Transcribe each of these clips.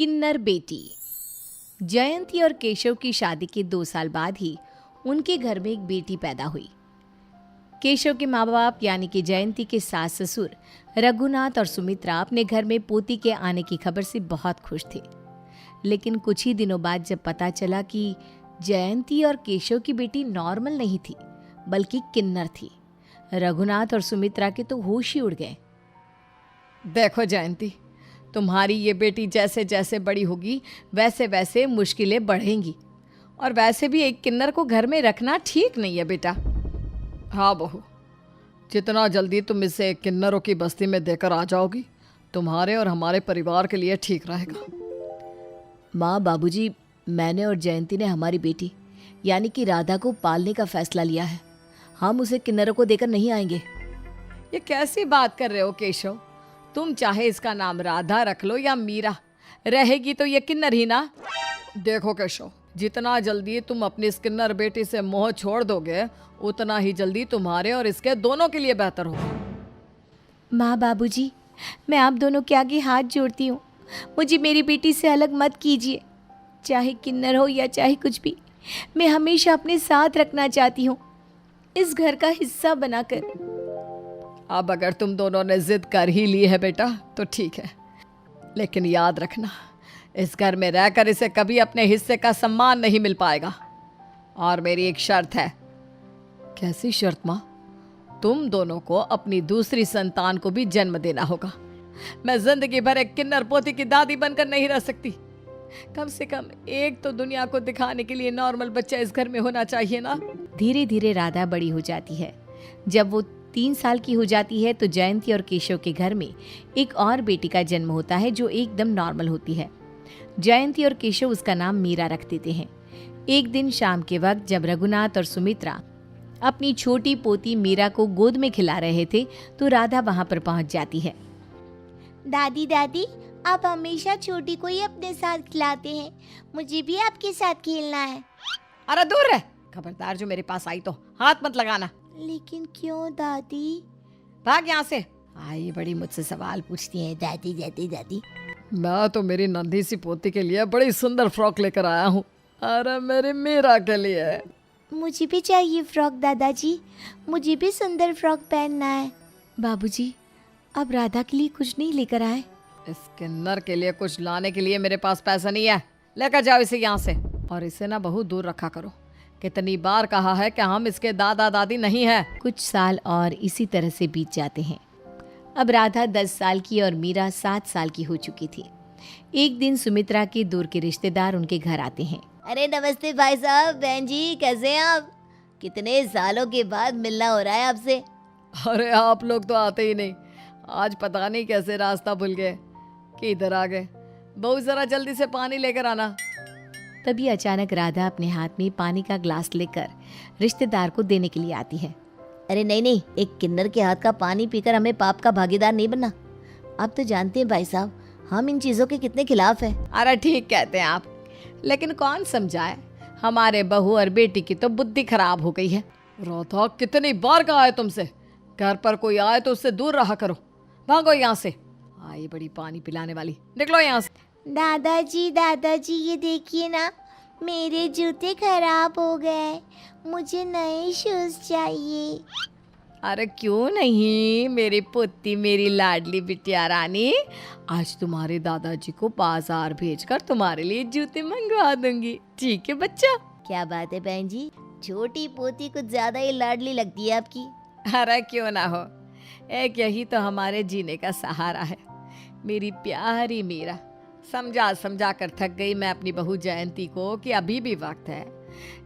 किन्नर बेटी। जयंती और केशव की शादी के 2 साल बाद ही उनके घर में एक बेटी पैदा हुई। केशव के माँ बाप यानी कि जयंती के सास ससुर रघुनाथ और सुमित्रा अपने घर में पोती के आने की खबर से बहुत खुश थे। लेकिन कुछ ही दिनों बाद जब पता चला कि जयंती और केशव की बेटी नॉर्मल नहीं थी बल्कि किन्नर थी, रघुनाथ और सुमित्रा के तो होश ही उड़ गए। देखो जयंती, तुम्हारी ये बेटी जैसे जैसे बड़ी होगी वैसे वैसे मुश्किलें बढ़ेंगी, और वैसे भी एक किन्नर को घर में रखना ठीक नहीं है बेटा। हाँ बहू, जितना जल्दी तुम इसे किन्नरों की बस्ती में देकर आ जाओगी तुम्हारे और हमारे परिवार के लिए ठीक रहेगा। माँ बाबूजी, मैंने और जयंती ने हमारी बेटी यानी कि राधा को पालने का फैसला लिया है। हम उसे किन्नरों को देकर नहीं आएंगे। ये कैसी बात कर रहे हो केशव? तुम चाहे इसका नाम राधा रख लो या मीरा, रहेगी तो ये किन्नर ही ना। देखो केशव, जितना जल्दी तुम अपनी इस किन्नर बेटी से मोह छोड़ दोगे उतना ही जल्दी तुम्हारे और इसके दोनों के लिए बेहतर होगा। माँ बाबूजी, मैं आप दोनों के आगे हाथ जोड़ती हूँ, मुझे मेरी बेटी से अलग मत कीजिए। चाहे किन्नर हो या चाहे कुछ भी, मैं हमेशा अपने साथ रखना चाहती हूँ, इस घर का हिस्सा बनाकर। अब अगर तुम दोनों ने जिद कर ही ली है बेटा तो ठीक है, लेकिन याद रखना इस घर में रहकर इसे कभी अपने हिस्से का सम्मान नहीं मिल पाएगा। और मेरी एक शर्त है। कैसी शर्त माँ? तुम दोनों को अपनी दूसरी संतान को भी जन्म देना होगा। मैं जिंदगी भर एक किन्नर पोती की दादी बनकर नहीं रह सकती। कम से कम एक तो दुनिया को दिखाने के लिए नॉर्मल बच्चा इस घर में होना चाहिए ना। धीरे धीरे राधा बड़ी हो जाती है। जब वो 3 साल की हो जाती है तो जयंती और केशव के घर में एक और बेटी का जन्म होता है जो एकदम नॉर्मल होती है। जयंती और केशव उसका नाम मीरा रख देते हैं। एक दिन शाम के वक्त जब रघुनाथ और सुमित्रा अपनी छोटी पोती मीरा को गोद में खिला रहे थे तो राधा वहां पर पहुंच जाती है। दादी दादी, आप हमेशा छोटी को ही अपने साथ खिलाते हैं, मुझे भी आपके साथ खेलना है। अरे दूर रह, खबरदार जो मेरे पास आई तो हाथ मत लगाना। लेकिन क्यों दादी? भाग यहाँ से। आई बड़ी मुझसे सवाल पूछती है दादी दादी दादी। मैं तो मेरी नन्ही सी पोती के लिए बड़ी सुंदर फ्रॉक लेकर आया हूँ। अरे मेरी मीरा के लिए। मुझे भी चाहिए फ्रॉक दादाजी, मुझे भी सुंदर फ्रॉक पहनना है। बाबूजी, अब राधा के लिए कुछ नहीं लेकर आए? इस किन्नर के लिए कुछ लाने के लिए मेरे पास पैसा नहीं है। लेकर जाओ इसे यहाँ से, और इसे ना बहुत दूर रखा करो। कितनी बार कहा है कि हम इसके दादा दादी नहीं है। कुछ साल और इसी तरह से बीत जाते हैं। अब राधा 10 साल की और मीरा 7 साल की हो चुकी थी। एक दिन सुमित्रा के दूर के रिश्तेदार उनके घर आते हैं। अरे नमस्ते भाई साहब, बहन जी, कैसे हैं आप? कितने सालों के बाद मिलना हो रहा है आपसे। अरे आप लोग तो आते ही नहीं। आज पता नहीं कैसे रास्ता भूल गए कि इधर आ गए। बहुत जरा जल्दी से पानी लेकर आना। तभी अचानक राधा अपने हाथ में पानी का ग्लास लेकर रिश्तेदार को देने के लिए आती है। अरे नहीं नहीं, एक किन्नर के हाथ का पानी पीकर हमें पाप का भागीदार नहीं बनना। आप तो जानते हैं भाई साहब, हम इन चीजों के कितने खिलाफ हैं। अरे ठीक कहते हैं आप, लेकिन कौन समझाए? हमारे बहू और बेटी की तो बुद्धि खराब हो गई है। राधा, कितनी बार कहा है तुमसे, घर पर कोई आए तो उससे दूर रहा करो। भागो यहाँ से। आई बड़ी पानी पिलाने वाली, निकलो यहाँ से। दादाजी ये देखिए ना, मेरे जूते खराब हो गए, मुझे नए शूज चाहिए। अरे क्यों नहीं मेरी पुत्ती, मेरी लाडली बिटिया रानी, आज तुम्हारे दादाजी को बाजार भेजकर तुम्हारे लिए जूते मंगवा दूंगी। ठीक है बच्चा? क्या बात है बहन जी, छोटी पोती कुछ ज्यादा ही लाडली लगती है आपकी। अरे क्यों ना हो, एक यही तो हमारे जीने का सहारा है। मेरी प्यारी मीरा, समझा समझा कर थक गई मैं अपनी बहू जयंती को कि अभी भी वक्त है।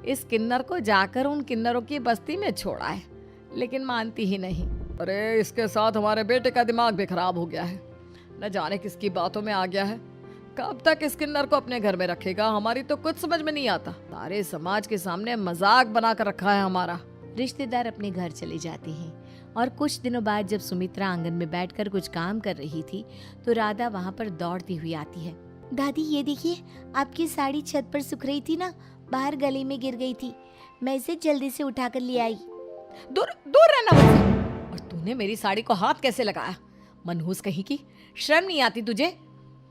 इस किन्नर को जाकर उन किन्नरों की बस्ती में छोड़ा है, लेकिन मानती ही नहीं। अरे इसके साथ हमारे बेटे का दिमाग भी खराब हो गया है। न जाने किसकी बातों में आ गया है। कब तक इस किन्नर को अपने घर में रखेगा, हमारी तो कुछ समझ में नहीं आता। सारे समाज के सामने मजाक बना कर रखा है हमारा। रिश्तेदार अपने घर चले जाते हैं और कुछ दिनों बाद जब सुमित्रा आंगन में बैठकर कुछ काम कर रही थी तो राधा वहाँ पर दौड़ती हुई आती है। दादी ये देखिए, आपकी साड़ी छत पर सूख रही थी ना, बाहर गली में गिर गई थी, मैं इसे जल्दी से उठाकर ले आई। दूर दूर रहना मुझसे। और तूने मेरी साड़ी को हाथ कैसे लगाया? मनहूस कहीं की, शर्म नहीं आती तुझे?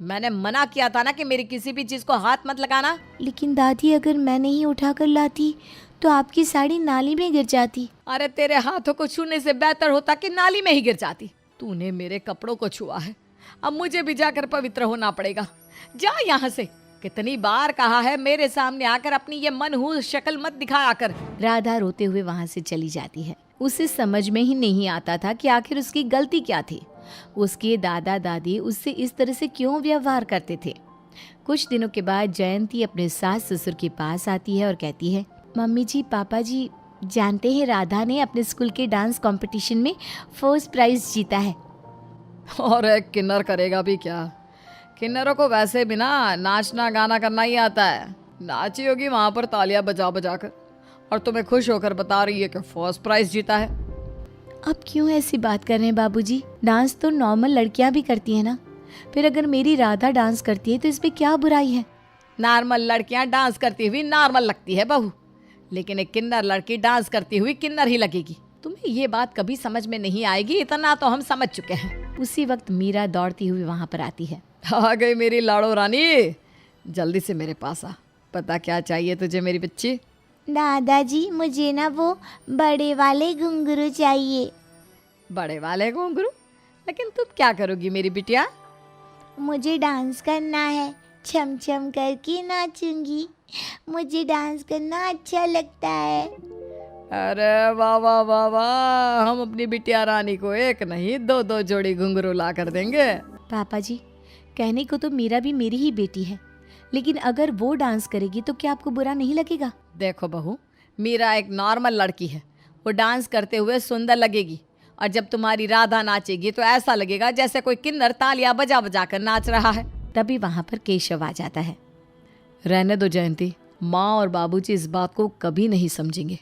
मैंने मना किया था ना कि मेरी किसी भी चीज को हाथ मत लगाना। लेकिन दादी अगर मैं नहीं उठा कर लाती तो आपकी साड़ी नाली में गिर जाती। अरे तेरे हाथों को छूने से बेहतर होता कि नाली में ही गिर जाती। तूने मेरे कपड़ों को छुआ है, अब मुझे भी जाकर पवित्र होना पड़ेगा। जा यहाँ से। कितनी बार कहा है मेरे सामने आकर अपनी ये मनहूस शक्ल मत दिखाया कर। राधा रोते हुए वहां से चली जाती है। उसे समझ में ही नहीं आता था कि आखिर उसकी गलती क्या थी। उसके दादा दादी उससे इस तरह से क्यों व्यवहार करते थे। कुछ दिनों के बाद जयंती अपने सास ससुर के पास आती है और कहती है, मम्मी जी, पापा जी, जानते हैं राधा ने अपने स्कूल के डांस कंपटीशन में फर्स्ट प्राइज जीता है। और एक किन्नर करेगा भी क्या? किन्नरों को वैसे भी ना नाचना गाना करना ही आता है। नाची होगी वहां पर तालियां बजा बजा कर, और तुम्हें खुश होकर बता रही है कि फर्स्ट प्राइज जीता है। अब क्यों ऐसी बात कर रहे हैं बाबूजी? डांस तो नॉर्मल लड़कियां भी करती हैं ना। फिर अगर मेरी राधा डांस करती है तो इसमें क्या बुराई है? नॉर्मल लड़कियां डांस करती हुई नॉर्मल लगती है बहू, लेकिन एक किन्नर लड़की डांस करती हुई किन्नर ही लगेगी। तुम्हें ये बात कभी समझ में नहीं आएगी, इतना तो हम समझ चुके हैं। उसी वक्त मीरा दौड़ती हुई वहां पर आती है। आ गई मेरी लाड़ो रानी, जल्दी से मेरे पास आ। पता क्या चाहिए तुझे मेरी बच्ची? दादाजी मुझे ना वो बड़े वाले घुंघरू चाहिए। बड़े वाले घुंघरू? लेकिन तुम क्या करोगी मेरी बिटिया? मुझे डांस करना है, छम छम करके नाचूंगी। मुझे डांस करना अच्छा लगता है। अरे वाह वाह वाह वाह, हम अपनी बिटिया रानी को एक नहीं दो दो जोड़ी घुंघरू ला कर देंगे। पापा जी, कहने को तो मीरा भी मेरी ही बेटी है, लेकिन अगर वो डांस करेगी तो क्या आपको बुरा नहीं लगेगा? देखो बहू, मीरा एक नॉर्मल लड़की है। वो डांस करते हुए सुंदर लगेगी, और जब तुम्हारी राधा नाचेगी तो ऐसा लगेगा जैसे कोई किन्नर तालियां बजा बजा कर नाच रहा है। तभी वहां पर केशव आ जाता है। रहने दो जयंती, माँ और बाबूजी इस बात को कभी नहीं समझेंगे।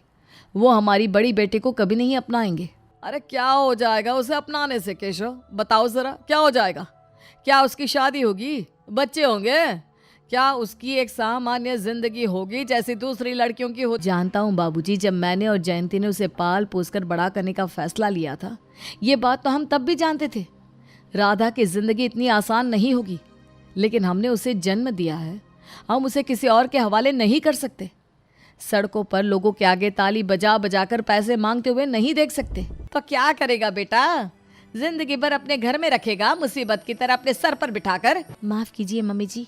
वो हमारी बड़ी बेटी को कभी नहीं अपनाएंगे। अरे क्या हो जाएगा उसे अपनाने से केशव? बताओ जरा, क्या हो जाएगा? क्या उसकी शादी होगी, बच्चे होंगे? क्या उसकी एक सामान्य जिंदगी होगी जैसी दूसरी लड़कियों की हो? जानता हूँ बाबूजी, जब मैंने और जयंती ने उसे पाल पोस कर बड़ा करने का फैसला लिया था, ये बात तो हम तब भी जानते थे। राधा की जिंदगी इतनी आसान नहीं होगी, लेकिन हमने उसे जन्म दिया है, हम उसे किसी और के हवाले नहीं कर सकते। सड़कों पर लोगों के आगे ताली बजा बजा कर पैसे मांगते हुए नहीं देख सकते। तो क्या करेगा बेटा? जिंदगी भर अपने घर में रखेगा, मुसीबत की तरह अपने सर पर बिठाकर? माफ कीजिए मम्मी जी,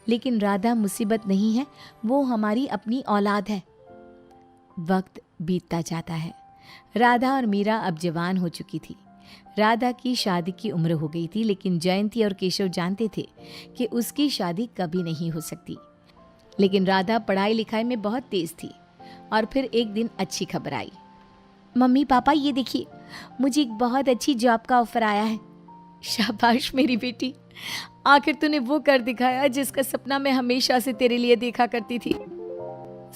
लेकिन राधा मुसीबत नहीं है, वो हमारी अपनी औलाद है। वक्त बीतता जाता है। राधा और मीरा अब जवान हो चुकी थी। राधा की शादी की उम्र हो गई थी, लेकिन जयंती और केशव जानते थे कि उसकी शादी कभी नहीं हो सकती। लेकिन राधा पढ़ाई लिखाई में बहुत तेज थी, और फिर एक दिन अच्छी खबर आई। मम्मी पापा, ये देखिए, मुझे एक बहुत अच्छी जॉब का ऑफर आया है। शाबाश मेरी बेटी, आखिर तूने वो कर दिखाया जिसका सपना मैं हमेशा से तेरे लिए देखा करती थी।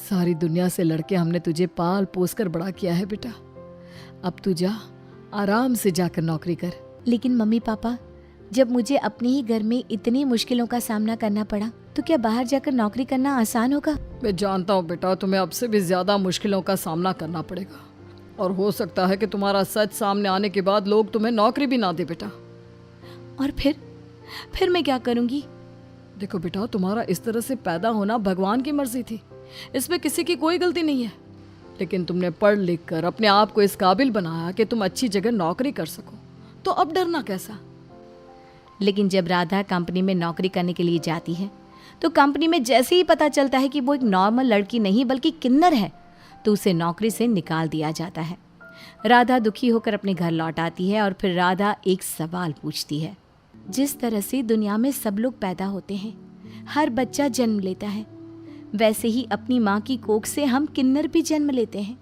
सारी दुनिया से लड़के हमने तुझे पाल पोस कर बड़ा किया है बेटा। अब तू जा, आराम से जाकर नौकरी कर। लेकिन मम्मी पापा, जब मुझे अपने ही घर में इतनी मुश्किलों का सामना करना पड़ा, तो क्या बाहर जाकर नौकरी करना आसान होगा? मैं जानता हूँ बेटा, तुम्हें अब से भी ज्यादा मुश्किलों का सामना करना पड़ेगा, और हो सकता है कि तुम्हारा सच सामने आने के बाद लोग तुम्हें नौकरी भी ना दे बेटा। और फिर मैं क्या करूंगी? देखो बेटा, तुम्हारा इस तरह से पैदा होना भगवान की मर्जी थी, इसमें किसी की कोई गलती नहीं है। लेकिन तुमने पढ़ लिख कर अपने आप को इस काबिल बनाया कि तुम अच्छी जगह नौकरी कर सको, तो अब डरना कैसा? लेकिन जब राधा कंपनी में नौकरी करने के लिए जाती है, तो कंपनी में जैसे ही पता चलता है कि वो एक नॉर्मल लड़की नहीं बल्कि किन्नर है, तो उसे नौकरी से निकाल दिया जाता है। राधा दुखी होकर अपने घर लौट आती है, और फिर राधा एक सवाल पूछती है। जिस तरह से दुनिया में सब लोग पैदा होते हैं, हर बच्चा जन्म लेता है, वैसे ही अपनी माँ की कोख से हम किन्नर भी जन्म लेते हैं।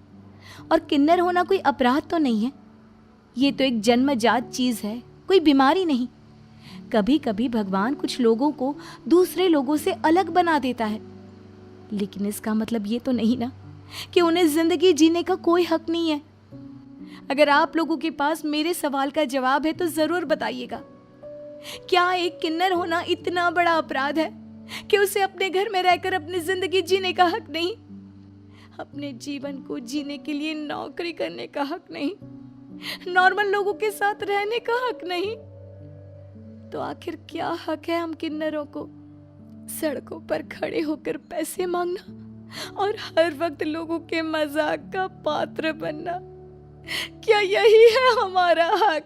और किन्नर होना कोई अपराध तो नहीं है, ये तो एक जन्मजात चीज़ है, कोई बीमारी नहीं। कभी कभी भगवान कुछ लोगों को दूसरे लोगों से अलग बना देता है, लेकिन इसका मतलब ये तो नहीं ना कि उन्हें जिंदगी जीने का कोई हक नहीं है। अगर आप लोगों के पास मेरे सवाल का जवाब है तो जरूर बताइएगा। क्या एक किन्नर होना इतना बड़ा अपराध है कि उसे अपने घर में रहकर अपनी जिंदगी जीने का हक नहीं, अपने जीवन को जीने के लिए नौकरी करने का हक नहीं, नॉर्मल लोगों के साथ रहने का हक नहीं? तो आखिर क्या हक है हम किन्नरों को सड़कों पर खड़े होकर पैसे मांगना और हर वक्त लोगों के मजाक का पात्र बनना? क्या यही है हमारा हक?